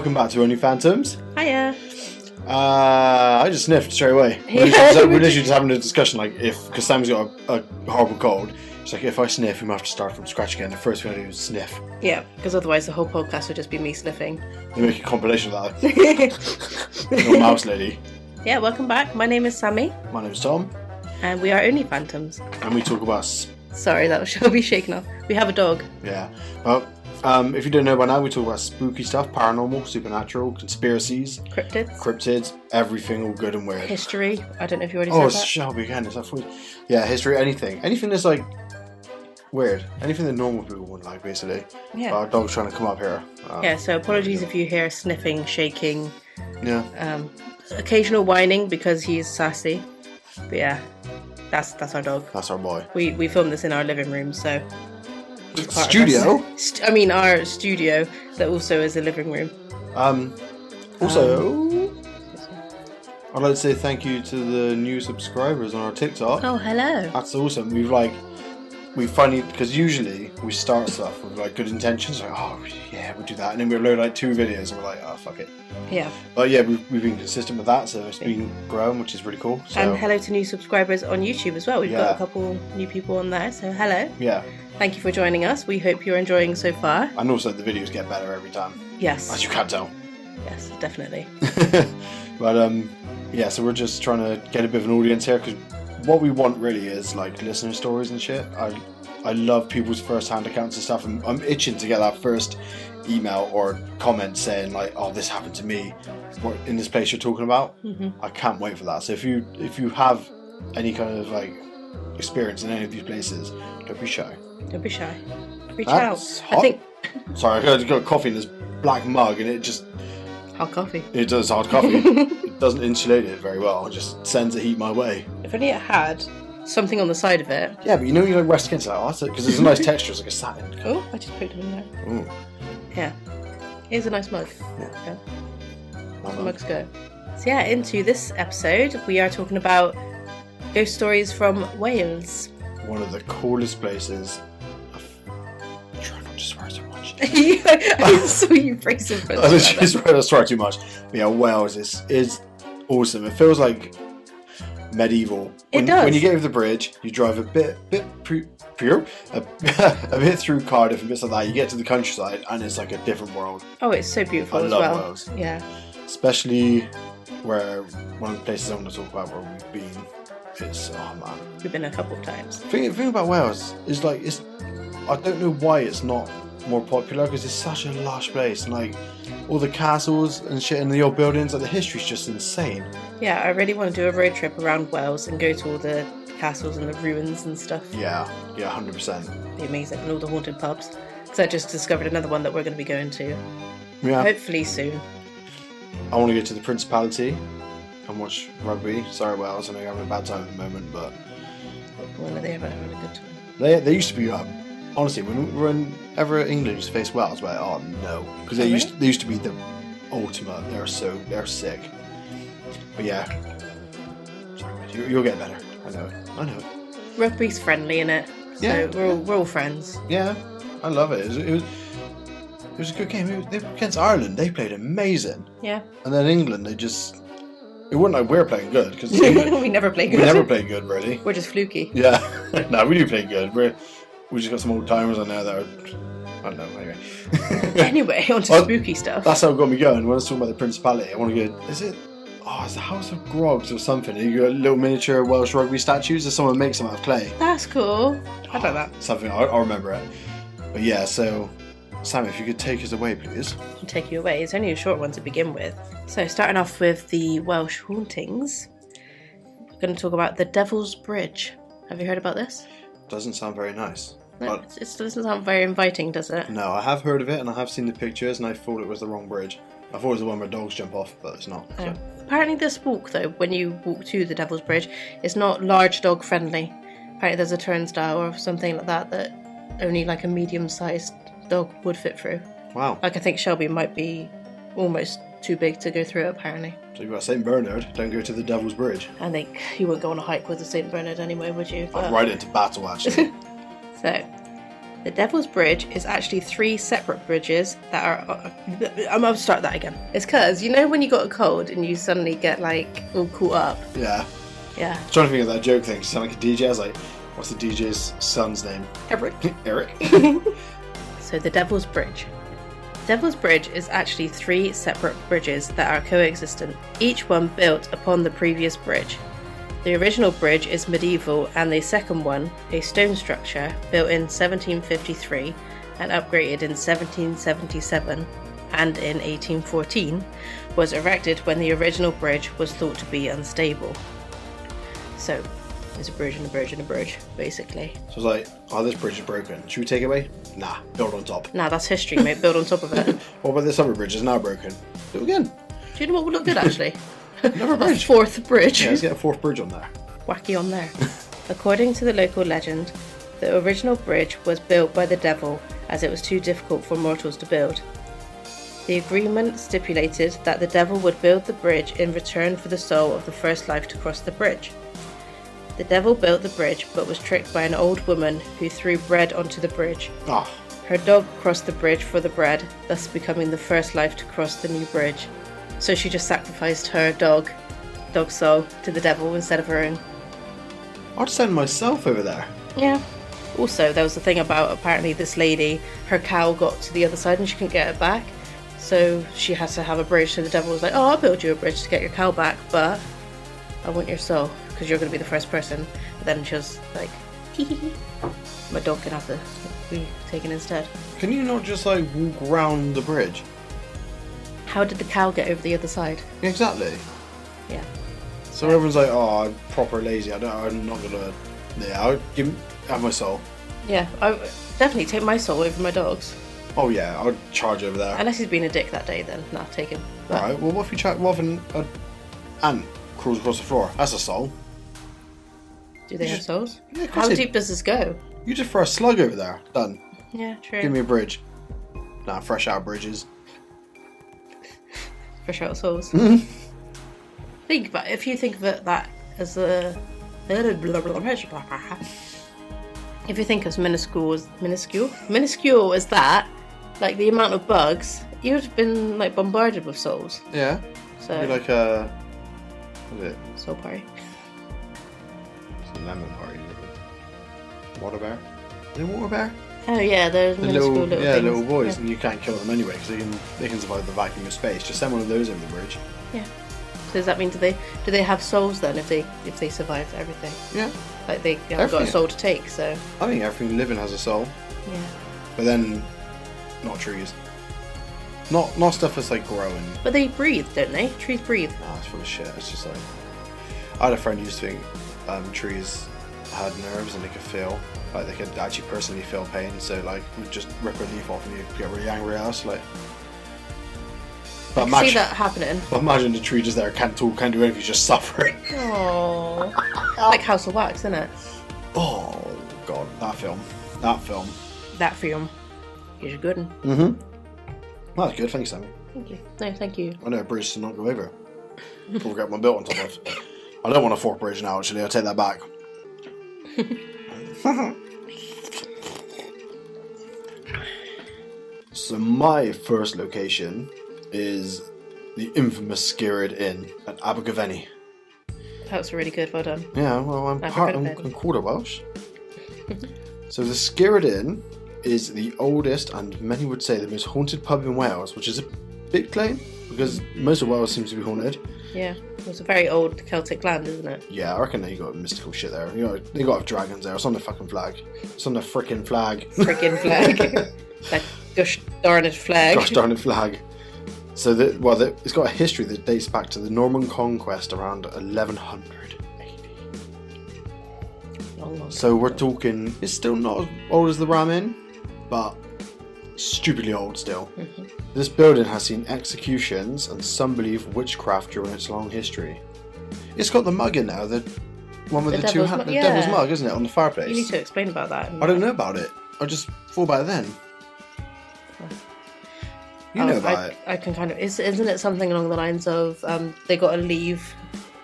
welcome back to Only Phantoms. Hiya. I just sniffed straight away. We're literally just having a discussion, like, because Sam's got a horrible cold. It's like, if I sniff, we might have to start from scratch again. The first thing I do is sniff. Yeah, because otherwise the whole podcast would just be me sniffing. You make a compilation of that. Little mouse lady. Yeah, welcome back. My name is Sammy. My name's Tom. And we are Only Phantoms. And we talk about... Sorry, that shall be shaken off. We have a dog. Yeah. Well, if you don't know by now, we talk about spooky stuff, paranormal, supernatural, conspiracies, cryptids, everything all good and weird. History. I don't know if you already said that. Oh, Shelby again. Is that for... Yeah, history, anything. Anything that's like weird. Anything that normal people wouldn't like, basically. Yeah. Our dog's trying to come up here. Yeah, so apologies if you hear sniffing, shaking. Yeah. Occasional whining because he's sassy. But yeah, that's our dog. That's our boy. We filmed this in our living room, so... Studio? Our studio that also is a living room. Also, I'd like to say thank you to the new subscribers on our TikTok. Oh, hello. That's awesome. We finally, because usually we start stuff with like good intentions, like, oh yeah, we'll do that, and then we upload like 2 videos and we're like, oh fuck it. Yeah. But yeah, we've been consistent with that, so it's been growing, which is really cool. So, and hello to new subscribers on YouTube as well. We've got a couple new people on there, so hello. Yeah. Thank you for joining us. We hope you're enjoying so far. And also the videos get better every time. Yes. As you can tell. Yes, definitely. But yeah, so we're just trying to get a bit of an audience here, because what we want really is like listener stories and shit. I love people's first-hand accounts and stuff, and I'm itching to get that first email or comment saying like, oh, this happened to me, what in this place you're talking about. I can't wait for that. So if you have any kind of like experience in any of these places, don't be shy. Don't be shy. Reach That's out. Hot. I think. Sorry, I got coffee in this black mug, and it just... Hot coffee. It does hot coffee. It doesn't insulate it very well. It just sends the heat my way. If only it had something on the side of it. Yeah, but you know, you like rest against it, like, oh, because it's a nice texture. It's like a satin. Oh, I just poked him in there. Ooh. Yeah. Here's a nice mug. Yeah. The mugs go. So yeah, into this episode, we are talking about ghost stories from Wales. One of the coolest places. Try not to swear so much. I saw you bracing for I literally swear too much. But yeah, Wales is awesome. It feels like medieval. It does. When you get over the bridge, you drive a bit through Cardiff and bits like that. You get to the countryside, and it's like a different world. Oh, it's so beautiful I as love well. Wales. Yeah. Especially where one of the places I want to talk about where we've been. It's man. We've been a couple of times. The thing about Wales is like I don't know why it's not more popular, because it's such a lush place, and like all the castles and shit and the old buildings, like the history's just insane. Yeah, I really want to do a road trip around Wales and go to all the castles and the ruins and stuff. Yeah, 100%. It'd be amazing, and all the haunted pubs. Because I just discovered another one that we're going to be going to. Yeah. Hopefully soon. I want to go to the Principality and watch rugby. Sorry, Wales, I know you're having a bad time at the moment, but... Well, they're having a good time. They used to be honestly, whenever England used to face Wales, we're like, oh no, because they used to be the ultimate. They're sick. But yeah, sorry, you'll get better. I know it. Rugby's friendly, innit? Yeah. So we're all friends. Yeah, I love it. It was a good game. Against Ireland, they played amazing. Yeah. And then England, it wasn't like we're playing good, because we never play good. We never play good, really. We're just fluky. Yeah, no, we do play good. We just got some old timers on there that are, I don't know, anyway. Anyway, on to spooky stuff. That's how it got me going. When I was talking about the Principality, I want to go, it's the House of Grogs or something. You got little miniature Welsh rugby statues, or someone makes them out of clay. That's cool. I like that. Something, I'll remember it. But yeah, so, Sam, if you could take us away, please. I'll take you away. It's only a short one to begin with. So, starting off with the Welsh hauntings, we're going to talk about the Devil's Bridge. Have you heard about this? Doesn't sound very nice. No, it doesn't sound very inviting, does it? No, I have heard of it, and I have seen the pictures, and I thought it was the wrong bridge. I thought it was the one where dogs jump off, but it's not. So. Apparently this walk, though, when you walk to the Devil's Bridge, it's not large dog friendly. Apparently there's a turnstile or something like that only like a medium-sized dog would fit through. Wow. Like, I think Shelby might be almost too big to go through it, apparently. So you've got St. Bernard, don't go to the Devil's Bridge. I think you wouldn't go on a hike with a St. Bernard anyway, would you? I'd ride into battle, actually. So, The Devil's Bridge is actually 3 separate bridges that are... I'm going to start that again. It's because, you know when you got a cold and you suddenly get, like, all caught up? Yeah. Yeah. I'm trying to think of that joke thing. You sound like a DJ. I was like, what's the DJ's son's name? Eric. Eric. So, the Devil's Bridge. Devil's Bridge is actually 3 separate bridges that are coexistent, each one built upon the previous bridge. The original bridge is medieval, and the second one, a stone structure built in 1753 and upgraded in 1777 and in 1814, was erected when the original bridge was thought to be unstable. So, there's a bridge and a bridge and a bridge, basically. So I was like, oh, this bridge is broken. Should we take it away? Nah, build on top. Nah, that's history, mate. Build on top of it. What about this other bridge? It's now broken. Do it again. Do you know what would look good, actually? Another A bridge. 4th bridge. Yeah, let's get a 4th bridge on there. Wacky on there. According to the local legend, the original bridge was built by the devil as it was too difficult for mortals to build. The agreement stipulated that the devil would build the bridge in return for the soul of the first life to cross the bridge. The devil built the bridge but was tricked by an old woman who threw bread onto the bridge. Ah. Her dog crossed the bridge for the bread, thus becoming the first life to cross the new bridge. So she just sacrificed her dog's soul to the devil instead of her own. I'd send myself over there. Yeah. Also, there was the thing about apparently this lady, her cow got to the other side and she couldn't get it back. So she had to have a bridge. So the devil was like, oh, I'll build you a bridge to get your cow back, but I want your soul because you're going to be the first person. But then she was like, hee hee hee. My dog can have to be taken instead. Can you not just like walk around the bridge? How did the cow get over the other side? Exactly. Yeah. So everyone's like, oh, I'm proper lazy. I'm not gonna. Yeah, I'll have my soul. Yeah, I would definitely take my soul over my dog's. Oh yeah, I'll charge over there. Unless he's been a dick that day, then nah, take him. But Alright, well, what if you try? What if an ant crawls across the floor? That's a soul. do they have souls? Yeah, of course How they- deep does this go? You just throw a slug over there. Done. Yeah, true. Give me a bridge. Nah, fresh out bridges. Fresh out of souls. Think about it. If you think of it that as a... If you think as minuscule as that, like the amount of bugs, you would have been like bombarded with souls. Yeah. So You're like a. What is it? soul party. It's a lemon party. Water bear? Is it water bear? Oh yeah, there's The minuscule little, little yeah, things. little boys, Yeah. and you can't kill them anyway because they can survive the vacuum of space. Just send one of those over the bridge. Yeah. So does that mean do they have souls then if they survived everything? Yeah. Like they haven't got a Everything. soul to take, so I think everything living has a soul, yeah. but then not trees. Not stuff that's like growing. But they breathe, don't they? Trees breathe. Ah, it's full of shit. It's just like I had a friend who used to think trees had nerves and they could feel, like they could actually personally feel pain. So like we'd just rip a leaf off and you get really angry at us. Like, but I can see that happening. But imagine the tree just there, can't talk, can't do anything, just suffering. Oh, like House of Wax, isn't it? Oh god, that film. That film. That film. Here's a good one. Mm-hmm. Well, that's good, thanks, Sammy. Thank you. No, thank you. I know a bridge to not go over. Before we get my built on top of. I don't want a 4th bridge now, actually, I'll take that back. So my first location is the infamous Skirrid Inn at Abergavenny. That was really good. Well done. Yeah, well, I'm Abergavenny. quarter Welsh. So the Skirrid Inn is the oldest and many would say the most haunted pub in Wales, which is a big claim because most of Wales seems to be haunted. Yeah, it's a very old Celtic land, isn't it? Yeah, I reckon they got mystical shit there. You know, they got to have dragons there. It's on the fucking flag. It's on the frickin' flag. Freaking flag. That gosh darn it flag. Gosh darn it flag. So, it's got a history that dates back to the Norman conquest around 1100 AD. Long So we're talking, it's still not as old as the Ram Inn, but stupidly old still. Mhm. This building has seen executions and some believe witchcraft during its long history. It's got the mug in there, the one with The the two devil's hands, mug, the yeah. devil's mug, isn't it, on the fireplace? You need to explain about that. I don't know about it. I just thought about it then. You know about it. I can kind of. Isn't it something along the lines of they got to leave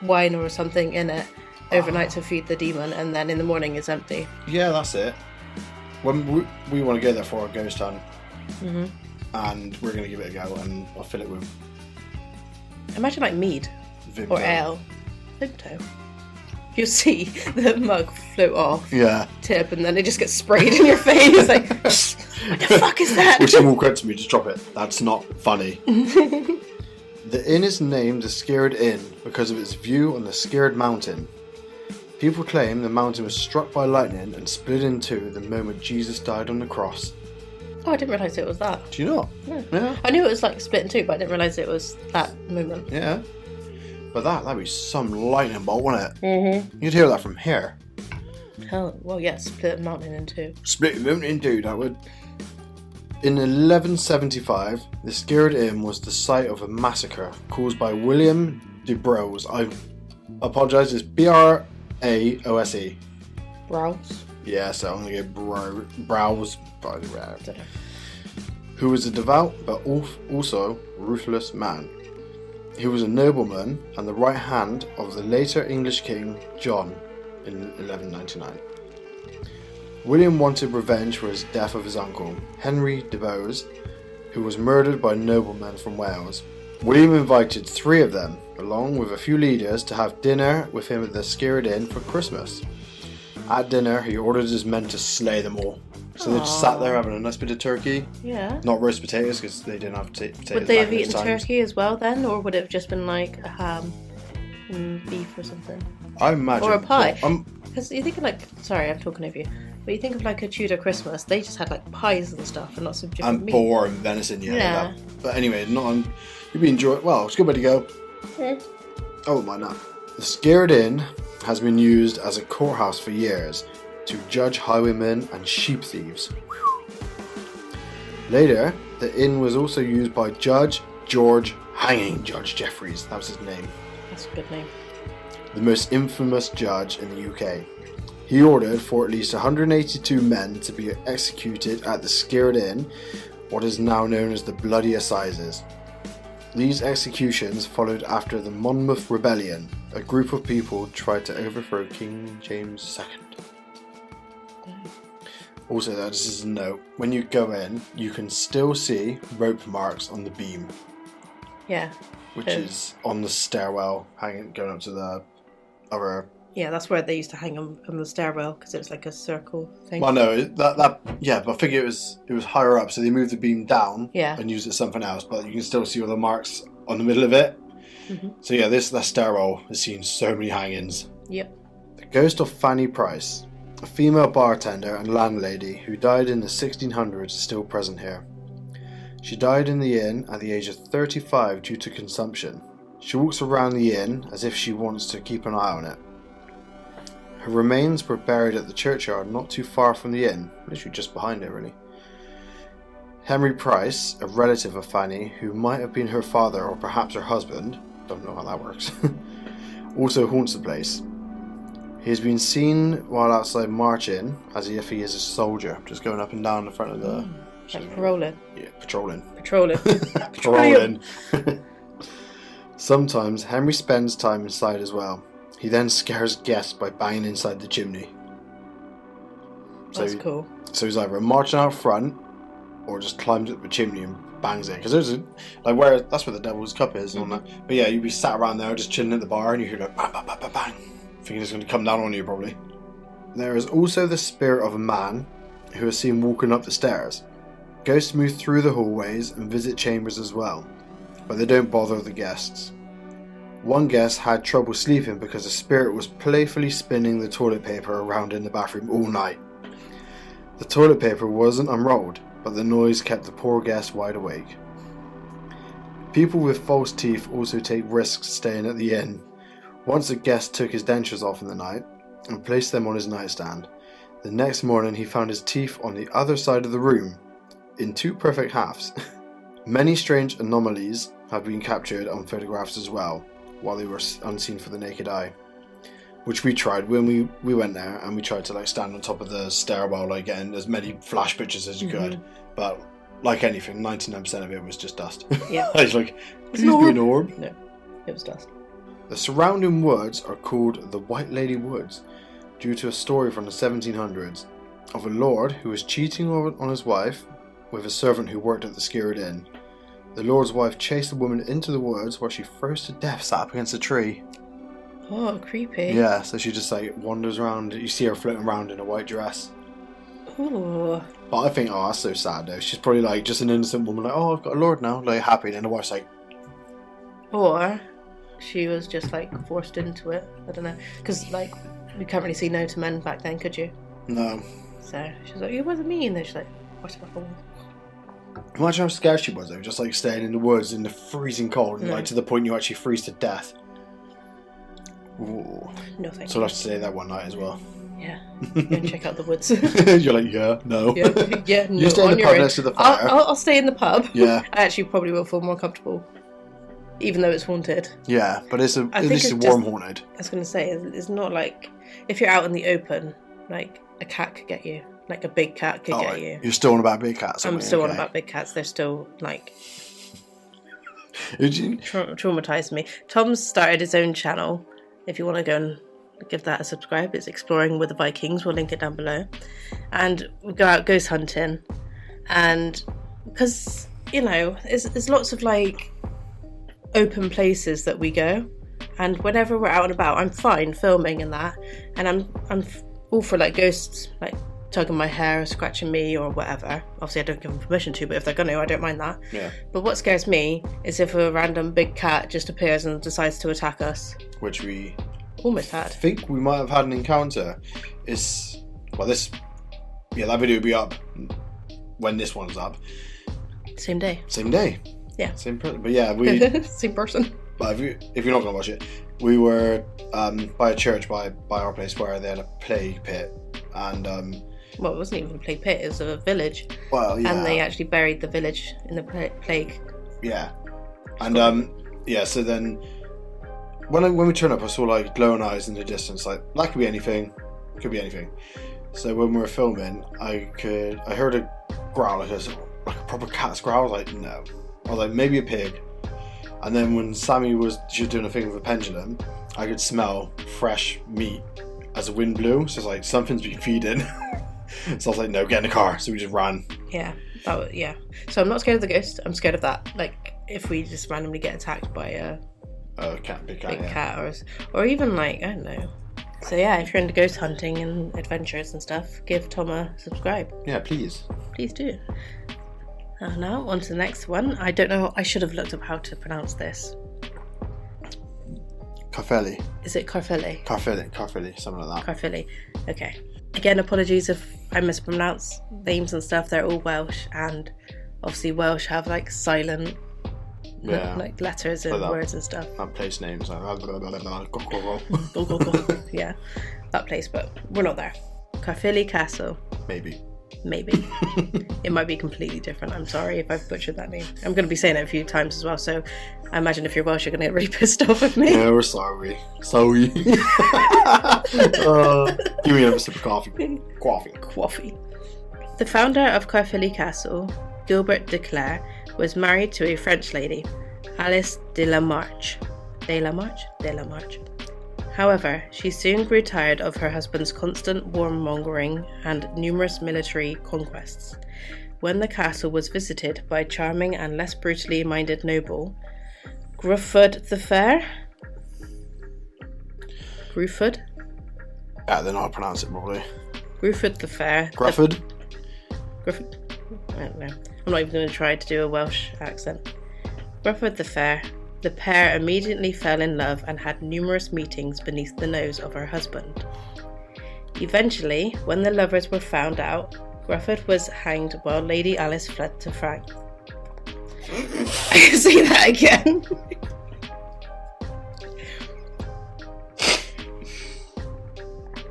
wine or something in it overnight to feed the demon, and then in the morning it's empty? Yeah, that's it. when we want to go there for our ghost hunt, Mm-hmm. and we're going to give it a go, and I'll fill it with Imagine like mead Vimto. or ale. Vimto. You'll see the mug float off, Yeah. tip, and then it just gets sprayed in your face. Like, what the fuck is that? Or someone will to me, just drop it. That's not funny. The inn is named the Scared Inn because of its view on the Scared Mountain. People claim the mountain was struck by lightning and split in two the moment Jesus died on the cross. Oh, I didn't realise it was that. Do you not? No. Yeah. I knew it was like split in two, but I didn't realise it was that moment. Yeah. But that'd be some lightning bolt, wouldn't it? Mm-hmm. You'd hear that from here. Hell, well, yeah, split a mountain in two. Split the mountain in two, that would. In 1175, the Scared Inn was the site of a massacre caused by William de Braose. I apologise, it's Braose. Browse? Yeah, so I'm going to go Browse, I don't know. who was a devout but also ruthless man. He was a nobleman and the right hand of the later English king John in 1199. William wanted revenge for his death of his uncle, Henry de Braose, who was murdered by noblemen from Wales. William invited 3 of them, along with a few leaders, to have dinner with him at the Scared Inn for Christmas. At dinner, he ordered his men to slay them all. So they just sat there having a nice bit of turkey. Yeah. Not roast potatoes, because they didn't have potatoes. Would they back have in those eaten times. turkey as well then, or would it have just been like a ham and beef or something? I imagine. Or a pie? Well, Because you think of like, sorry, I'm talking over you, but you think of like a Tudor Christmas, they just had like pies and stuff and lots of different and meat. boar and venison, yeah. Yeah. That. But anyway, not on. You'd be enjoying. Well, it's a good way to go. Yeah. Oh, why not? The Scared Inn has been used as a courthouse for years to judge highwaymen and sheep thieves. Later, the inn was also used by Judge George Hanging Judge Jeffreys. That was his name. That's a good name. The most infamous judge in the UK. He ordered for at least 182 men to be executed at the Scared Inn, what is now known as the Bloody Assizes. These executions followed after the Monmouth Rebellion. A group of people tried to overthrow King James II. Also, though, this is a note. When you go in, you can still see rope marks on the beam, Yeah. which is on the stairwell hanging going up to the other. Yeah, that's where they used to hang them on the stairwell because it was like a circle thing. Well, no, yeah, but I think it was higher up, so they moved the beam down Yeah. and used it as something else. But you can still see all the marks on the middle of it. Mm-hmm. So yeah, that stairwell has seen so many hangings. Yep. The ghost of Fanny Price, a female bartender and landlady who died in the 1600s, is still present here. She died in the inn at the age of 35 due to consumption. She walks around the inn as if she wants to keep an eye on it. Her remains were buried at the churchyard not too far from the inn, literally just behind it really. Henry Price, a relative of Fanny, who might have been her father or perhaps her husband, don't know how that works, also haunts the place. He has been seen while outside marching as if he is a soldier, just going up and down the front of the... Like paroling. Yeah, patrolling. Patrolling. Patrolling. Sometimes Henry spends time inside as well. He then scares guests by banging inside the chimney. That's cool. So he's either marching out front or just climbs up the chimney and bangs it. Because there's that's where the Devil's Cup is. Mm-hmm. And but yeah, you'd be sat around there just chilling at the bar and you hear like bang, bang, bang, bang, bang. Thinking it's going to come down on you probably. There is also the spirit of a man who is seen walking up the stairs. Ghosts move through the hallways and visit chambers as well, but they don't bother the guests. One guest had trouble sleeping because the spirit was playfully spinning the toilet paper around in the bathroom all night. The toilet paper wasn't unrolled, but the noise kept the poor guest wide awake. People with false teeth also take risks staying at the inn. Once a guest took his dentures off in the night and placed them on his nightstand. The next morning he found his teeth on the other side of the room, in 2 perfect halves. Many strange anomalies have been captured on photographs as well, while they were unseen for the naked eye. Which we tried when we went there, and we tried to stand on top of the stairwell, getting as many flash pictures as you could. But like anything, 99% of it was just dust. Yeah. I was like, please be an orb. No, it was dust. The surrounding woods are called the White Lady Woods, due to a story from the 1700s. of a lord who was cheating on his wife with a servant who worked at the Skirrid Inn. The lord's wife chased the woman into the woods where she froze to death sat up against a tree. Oh, creepy. Yeah, so she just like wanders around. You see her floating around in a white dress. Ooh. But I think, oh, that's so sad though. She's probably like just an innocent woman, like, oh, I've got a lord now, like happy. And the wife's like, or she was just like forced into it. I don't know, because like you can't really see no to men back then, could you? no. So she's like, it wasn't me, and then she's like, what's my fault? Imagine how scared she was though, just like staying in the woods in the freezing cold, and No. like to the point you actually freeze to death. Ooh. No thank So you. I'll have to stay that one night as well. Yeah. Go and check out the woods. You're like, yeah, no. yeah, no, You stay in on the your pub own. next to the fire. I'll stay in the pub. Yeah, I actually probably will feel more comfortable, even though it's haunted. yeah, but it's I at think least it's it's warm just- haunted. I was going to say, it's not like if you're out in the open, like a cat could get you, like a big cat could get you. You're still on about big cats. I'm aren't you? still on Okay. about big cats. They're still like Did you- traumatized me. Tom's started his own channel. If you want to go and give that a subscribe, it's Exploring with the Vikings. We'll link it down below. And we go out ghost hunting, and because there's lots of like open places that we go, and whenever we're out and about, I'm fine filming and that, and I'm all for like ghosts like tugging my hair, scratching me, or whatever. Obviously, I don't give them permission to, but if they're gonna, I don't mind that. Yeah. But what scares me is if a random big cat just appears and decides to attack us. Which we Almost had. think we might have had an encounter. That video will be up when this one's up. Same day. Same day. Yeah. Same person. But yeah, we. Same person. But if you're not gonna watch it, we were by a church by our place where they had a plague pit, and Well, it wasn't even a plague pit, it was a village. well, yeah, And they actually buried the village in the plague. yeah, and yeah. So then, when we turn up, I saw like glowing eyes in the distance. Like that could be anything, could be anything. So when we were filming, I heard a growl like a proper cat's growl. I was like, no. I was like, maybe a pig. And then when she was doing a thing with a pendulum, I could smell fresh meat as the wind blew. So it's like something's been feeding. So I was like, no, get in the car. So we just ran. Yeah. Yeah. So I'm not scared of the ghost. I'm scared of that. Like if we just randomly get attacked by a Big cat, big yeah. cat, or even like, I don't know. So yeah, if you're into ghost hunting and adventures and stuff, give Tom a subscribe. Yeah, please. Please do. Now on to the next one. I don't know. I should have looked up how to pronounce this. Carfeli, Is it Carfeli? something like that. Carfeli. Okay. Again, apologies if I mispronounce names and stuff. They're all Welsh, and obviously Welsh have like silent Yeah. like letters and Like that. words and stuff. And place names like Go, go, go. Yeah, that place, but we're not there. Carfili Castle. maybe. Maybe. It might be completely different. I'm sorry if I've butchered that name. I'm going to be saying it a few times as well, so I imagine if you're Welsh, you're going to get really pissed off with me. Yeah, we're sorry. Sorry. Give me another sip of coffee. Coffee. The founder of Carfili Castle, Gilbert de Clare, was married to a French lady, Alice de la Marche. De la Marche. However, she soon grew tired of her husband's constant warmongering and numerous military conquests. When the castle was visited by a charming and less brutally minded noble, Grufford the Fair? Gruford? Yeah, then I'll pronounce it probably. Gruford the Fair. Grufford? Grufford? I don't know. I'm not even going to try to do a Welsh accent. Grufford the Fair. The pair immediately fell in love and had numerous meetings beneath the nose of her husband. Eventually, when the lovers were found out, Grufford was hanged while Lady Alice fled to France. I can say that again.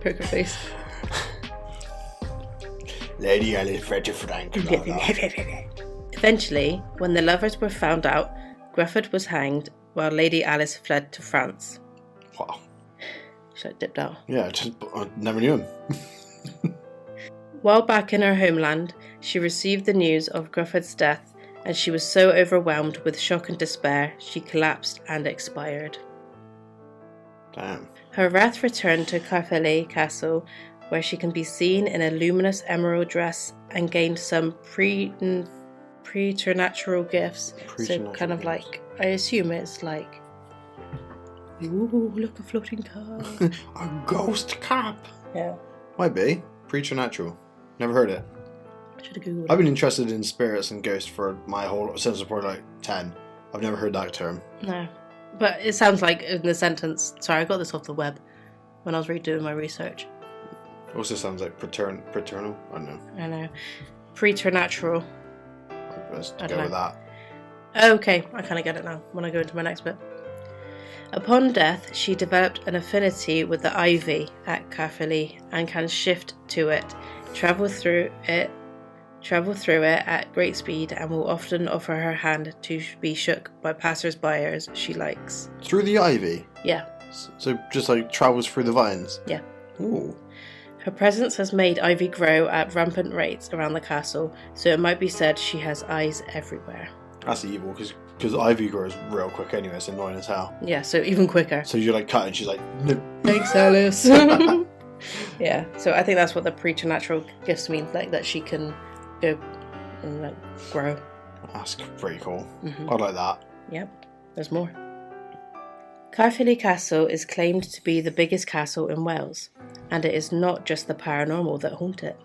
Poker face. Lady Alice fled to France. Eventually, when the lovers were found out, Grufford was hanged while Lady Alice fled to France. Wow. She like dipped out. Yeah, I never knew him. While back in her homeland, she received the news of Grufford's death, and she was so overwhelmed with shock and despair, she collapsed and expired. Damn. Her wrath returned to Carfeli Castle where she can be seen in a luminous emerald dress and gained some preternatural gifts. So kind of like, I assume it's like, ooh, look, a floating cup. A ghost cap. Yeah. Might be. Preternatural. Never heard it. Should have googled I've it. been interested in spirits and ghosts for my whole, since I was probably like 10. I've never heard that term. No. But it sounds like in the sentence, sorry, I got this off the web when I was redoing my research. Also sounds like paternal. I don't know. I know. Preternatural. Let's I go don't with know. that. Okay, I kind of get it now when I go into my next bit. Upon death, she developed an affinity with the ivy at Caerphilly and can shift to it, travel through it at great speed, and will often offer her hand to be shook by passers-by as she likes. Through the ivy? Yeah. So just like travels through the vines? Yeah. Ooh. Her presence has made ivy grow at rampant rates around the castle, so it might be said she has eyes everywhere. That's evil, because ivy grows real quick anyway, it's annoying as hell. Yeah, so even quicker. So you're like cutting, she's like, no. Thanks, Alice. Yeah, so I think that's what the preternatural gifts mean, like that she can go and like grow. That's pretty cool. Mm-hmm. I like that. Yep, there's more. Caerphilly Castle is claimed to be the biggest castle in Wales, and it is not just the paranormal that haunt it.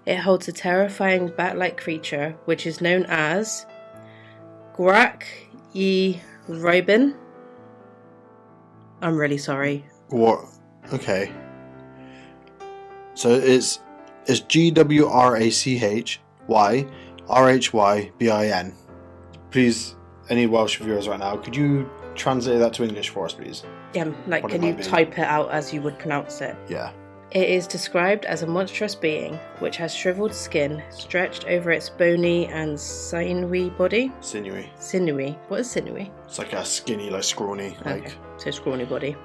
It holds a terrifying bat-like creature which is known as Gwrach y Rhibyn. I'm really sorry. What? Okay. So it's GWRACHYRHYBIN. Please, any Welsh viewers right now, could you translate that to English for us, please? Yeah, like, What can it you might be. type it out as you would pronounce it? Yeah. It is described as a monstrous being which has shriveled skin stretched over its bony and sinewy body. Sinewy. Sinewy. What is sinewy? It's like a skinny, like scrawny, like. Okay, so scrawny body.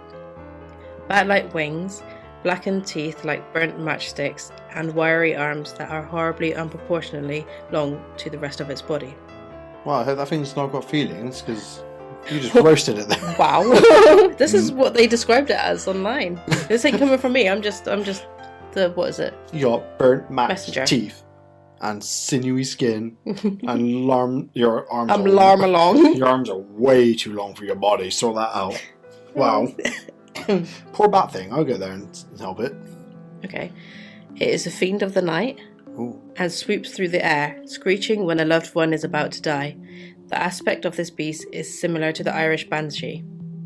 Bat-like wings, blackened teeth like burnt matchsticks, and wiry arms that are horribly unproportionately long to the rest of its body. Well, I hope that thing's not got feelings, because you just roasted it there. Wow. This is what they described it as online. This ain't coming from me. I'm just the, what is it? You got burnt Messenger. teeth and sinewy skin and your arms. I'm larm along. Your arms are way too long for your body. Sort that out. Wow. Poor bat thing. I'll go there and help it. Okay. It is a fiend of the night. Ooh. And swoops through the air, screeching when a loved one is about to die. The aspect of this beast is similar to the Irish banshee.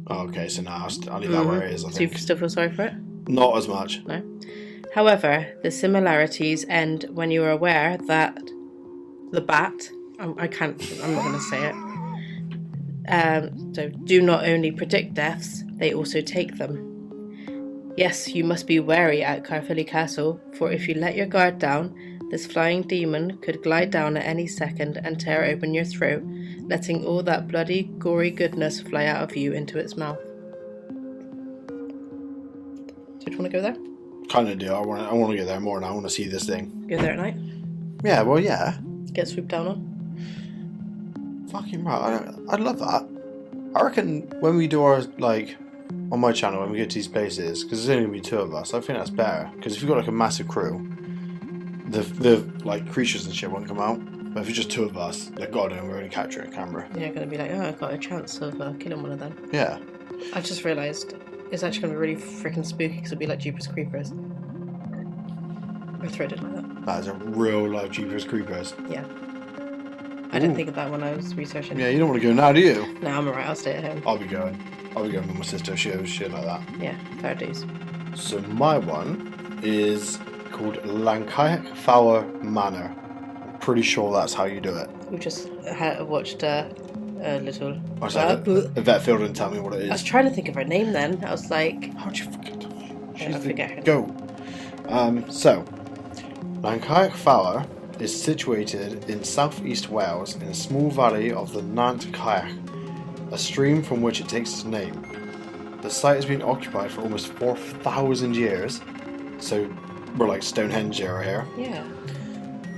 Oh, okay, so now I'll leave that where it is, I So you think. still feel sorry for it? Not as much. No. However, the similarities end when you are aware that the bat, I'm not going to say it, so do not only predict deaths, they also take them. Yes, you must be wary at Caerphilly Castle, for if you let your guard down, this flying demon could glide down at any second and tear open your throat, letting all that bloody, gory goodness fly out of you into its mouth. So do you want to go there? Kind of do. I want to get there more now. I want to see this thing. Go there at night? Yeah, well, yeah. Get swooped down on? Fucking right. I'd love that. I reckon when we do our, like, on my channel, when we get to these places, because there's only going to be two of us, I think that's better. Because if you've got, like, a massive crew, the like, creatures and shit won't come out. But if it's just two of us, like, God, and we're only capturing camera. You're going to be like, oh, I've got a chance of killing one of them. Yeah. I've just realised it's actually going to be really freaking spooky because it'll be like Jeepers Creepers. My throat didn't like that. That is a real life Jeepers Creepers. Yeah. I didn't think of that when I was researching. Yeah, you don't want to go now, do you? No, I'm alright, I'll stay at home. I'll be going with my sister. She knows shit like that. Yeah, fair dues. So my one is called Lancaich Fowler Manor. I'm pretty sure that's how you do it. We just watched a little... I was like, Yvette Field didn't tell me what it I was is. trying to think of her name then. I was like... How'd you forget? I forget her name. Go. So, Lancaich Fowler is situated in southeast Wales in a small valley of the Nant Caich, a stream from which it takes its name. The site has been occupied for almost 4,000 years, so we're like Stonehenge era here. Yeah.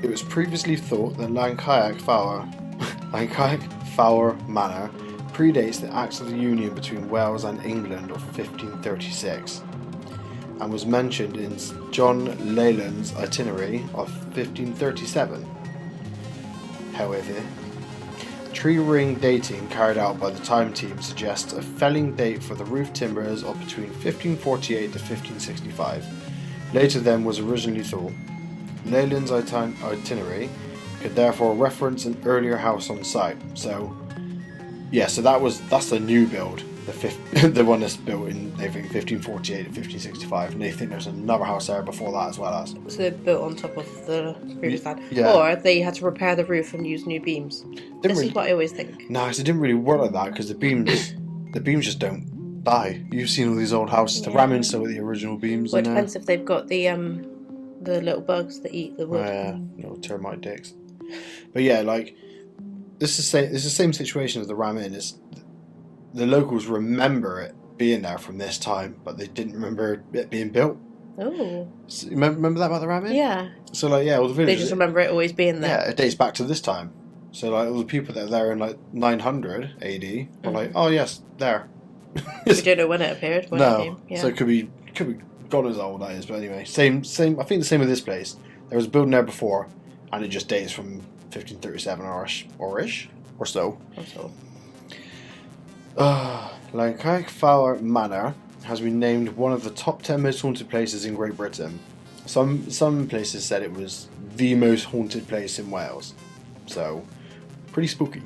It was previously thought that Lancaich Fowler Manor predates the Acts of the Union between Wales and England of 1536. and was mentioned in John Leyland's itinerary of 1537. However, tree ring dating carried out by the time team suggests a felling date for the roof timbers of between 1548 to 1565. Later than was originally thought. Leyland's itinerary could therefore reference an earlier house on site. So, yeah, so that's the new build, the one that's built in, they think, 1548 to 1565, and they think there's another house there before that as well as. So they're built on top of the previous one. Yeah. Or they had to repair the roof and use new beams. This is what I always think. No, it didn't really work like that because the beams just don't die. You've seen all these old houses. The ramming's still with the original beams. Well, it depends if they've got the little bugs that eat the wood. Oh, yeah, little termite dicks. But yeah, like it's the same situation as the ramming. Is the locals remember it being there from this time, but they didn't remember it being built. Oh. So, remember that about the ramming? Yeah. So like, yeah, all the villagers. They just remember it always being there. Yeah, it dates back to this time. So like all the people that are there in like 900 AD were like, oh yes, there. We don't know when it appeared. When it came. Yeah. So it could be God knows how old that is, but anyway, same. I think the same with this place. There was a building there before, and it just dates from 1537 or so. Lancarkfowler Manor has been named one of the top 10 most haunted places in Great Britain. Some places said it was the most haunted place in Wales. So, pretty spooky.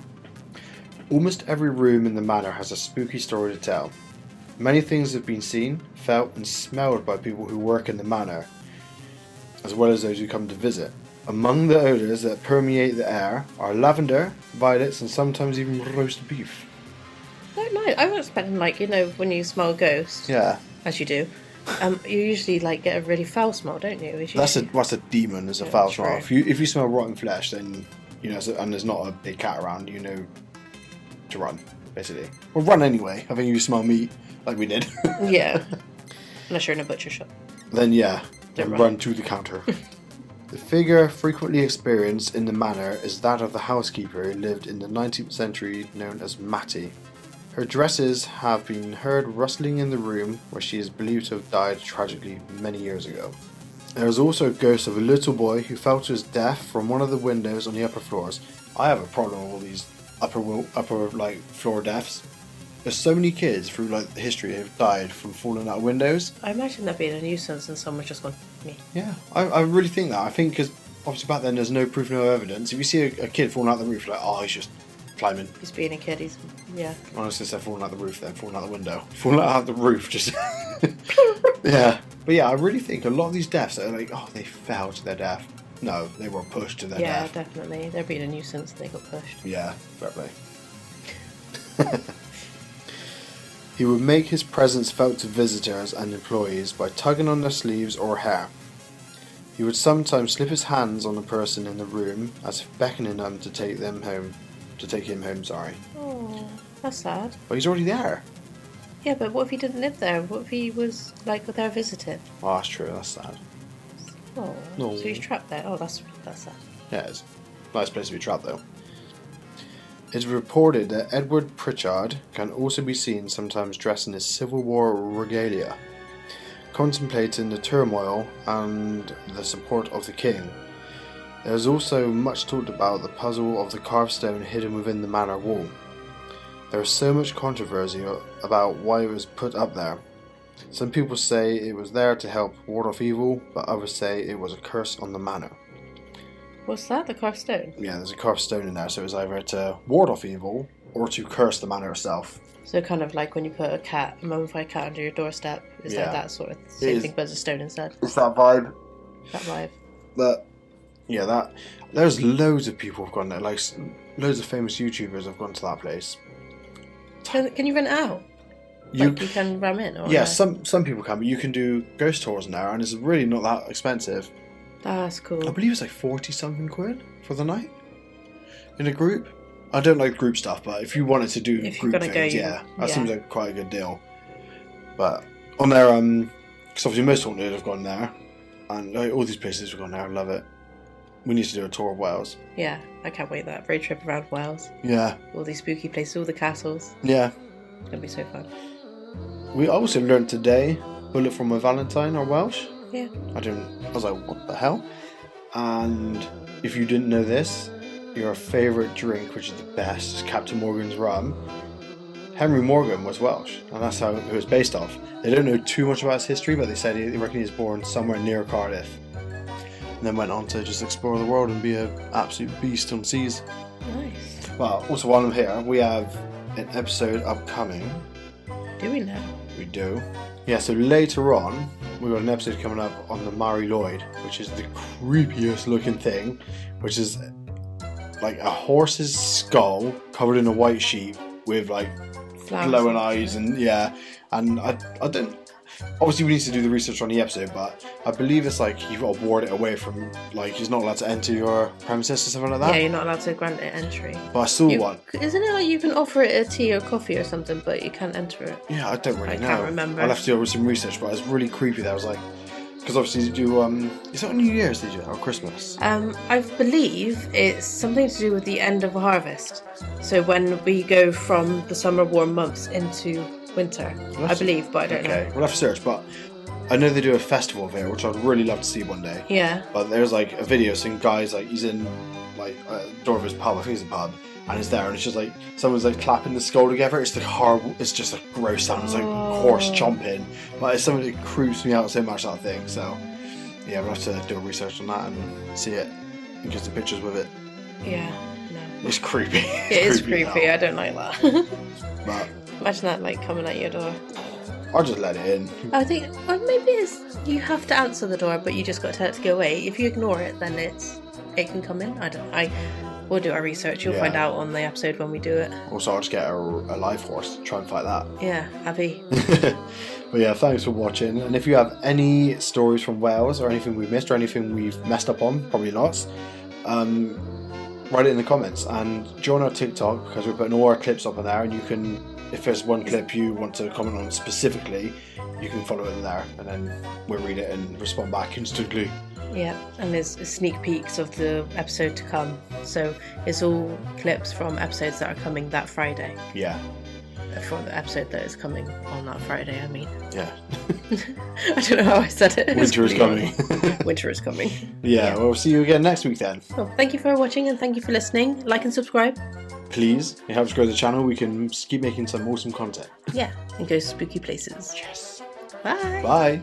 Almost every room in the manor has a spooky story to tell. Many things have been seen, felt and smelled by people who work in the manor, as well as those who come to visit. Among the odours that permeate the air are lavender, violets and sometimes even roast beef. I don't know. I was expecting, like, you know, when you smell a ghost, Yeah. as you do, you usually like get a really foul smell, don't you? That's a demon, it's a foul smell. If you smell rotten flesh, then, you know, and there's not a big cat around, you know to run, basically. Well, run anyway. I think you smell meat, like we did. Yeah. Unless you're in a butcher shop. Then yeah, Don't run to the counter. The figure frequently experienced in the manor is that of the housekeeper who lived in the 19th century, known as Mattie. Her dresses have been heard rustling in the room where she is believed to have died tragically many years ago. There is also a ghost of a little boy who fell to his death from one of the windows on the upper floors. I have a problem with all these upper like floor deaths. There's so many kids through like history who have died from falling out of windows. I imagine that being a nuisance and someone's just gone, me. Yeah, I really think that. I think because obviously back then there's no proof, no evidence. If you see a kid falling out the roof, like, oh, he's just climbing. He's being a kid, yeah. Honestly, said falling out the roof then, falling out the window. Falling out the roof, just... Yeah. But yeah, I really think a lot of these deaths are like, oh, they fell to their death. No, they were pushed to their death. Yeah, definitely. They're being a nuisance, they got pushed. Yeah, fair play. He would make his presence felt to visitors and employees by tugging on their sleeves or hair. He would sometimes slip his hands on a person in the room as if beckoning them to take him home. Oh, that's sad. But he's already there. Yeah, but what if he didn't live there? What if he was, like, there visiting? Oh, that's true, that's sad. Oh, No. so he's trapped there. Oh, that's sad. Yeah, it's a nice place to be trapped though. It's reported that Edward Pritchard can also be seen sometimes dressed in his Civil War regalia, contemplating the turmoil and the support of the king. There is also much talked about the puzzle of the carved stone hidden within the manor wall. There is so much controversy about why it was put up there. Some people say it was there to help ward off evil, but others say it was a curse on the manor. What's that? The carved stone? Yeah, there's a carved stone in there, so it was either to ward off evil or to curse the manor itself. So kind of like when you put a mummified cat under your doorstep. Is like that sort of same thing, but as a stone instead. It's that vibe. That vibe. There's loads of people who've gone there. Like loads of famous YouTubers have gone to that place. Can you rent it out? You can ram in? Or yeah, no? some people can, but you can do ghost tours in there, and it's really not that expensive. That's cool. I believe it's like 40-something quid for the night in a group. I don't like group stuff, but if you wanted to do group things, that seems like quite a good deal. But on there, because obviously most haunted have gone there, and like, all these places have gone there. I love it. We need to do a tour of Wales. Yeah, I can't wait that road trip around Wales. Yeah. All these spooky places, all the castles. Yeah. It's gonna be so fun. We also learned today Bullet for My Valentine or Welsh. Yeah. I was like, what the hell? And if you didn't know this, your favourite drink, which is the best, is Captain Morgan's rum. Henry Morgan was Welsh, and that's how it was based off. They don't know too much about his history, but they said they reckon he was born somewhere near Cardiff. And then went on to just explore the world and be an absolute beast on seas. Nice. Well, also while I'm here, we have an episode upcoming. Do we now? We do. Yeah, so later on, we've got an episode coming up on the Mary Lloyd, which is the creepiest looking thing, which is like a horse's skull covered in a white sheet with like Flowers. glowing eyes, and and I don't. Obviously, we need to do the research on the episode, but I believe it's like you've got to ward it away from, like, he's not allowed to enter your premises or something like that. Yeah, you're not allowed to grant it entry. But I saw one. Isn't it like you can offer it a tea or coffee or something, but you can't enter it? Yeah, I don't really know. I can't remember. I'll have to do some research, but it's really creepy. That I was like, because obviously you do. Is it on New Year's? Did you or Christmas? I believe it's something to do with the end of harvest. So when we go from the summer warm months into winter, I believe, but I don't know. Okay, we'll have to search, but I know they do a festival of it, which I'd really love to see one day. Yeah. But there's like a video seeing guys, like, he's in like a door of his pub, I think it's a pub, and it's there, and it's just like someone's like clapping the skull together. It's like horrible. It's just a gross sound. It's like horse chomping, but it's something that creeps me out so much, that thing. So yeah, we'll have to do a research on that and see it and get some pictures with it. Yeah. No. It's creepy. It is creepy. I don't like that. But imagine that like coming at your door. I'll just let it in. I think, well, maybe it's you have to answer the door, but you just got to tell it to go away. If you ignore it, then it can come in. I don't know. We'll do our research. You'll find out on the episode when we do it. Also, I'll just get a live horse, try and fight that. Yeah, Abby. But yeah, thanks for watching. And if you have any stories from Wales or anything we've missed or anything we've messed up on, probably lots, write it in the comments and join our TikTok, because we're putting all our clips up on there, and you can, if there's one clip you want to comment on specifically, you can follow it there, and then we'll read it and respond back instantly. Yeah, and there's sneak peeks of the episode to come. So it's all clips from episodes that are coming that Friday. Yeah. From the episode that is coming on that Friday, I mean. Yeah. I don't know how I said it. Winter is coming. Winter is coming. Yeah, well, we'll see you again next week then. Well, thank you for watching and thank you for listening. Like and subscribe. Please, it helps grow the channel. We can keep making some awesome content. Yeah, and go spooky places. Yes. Bye. Bye.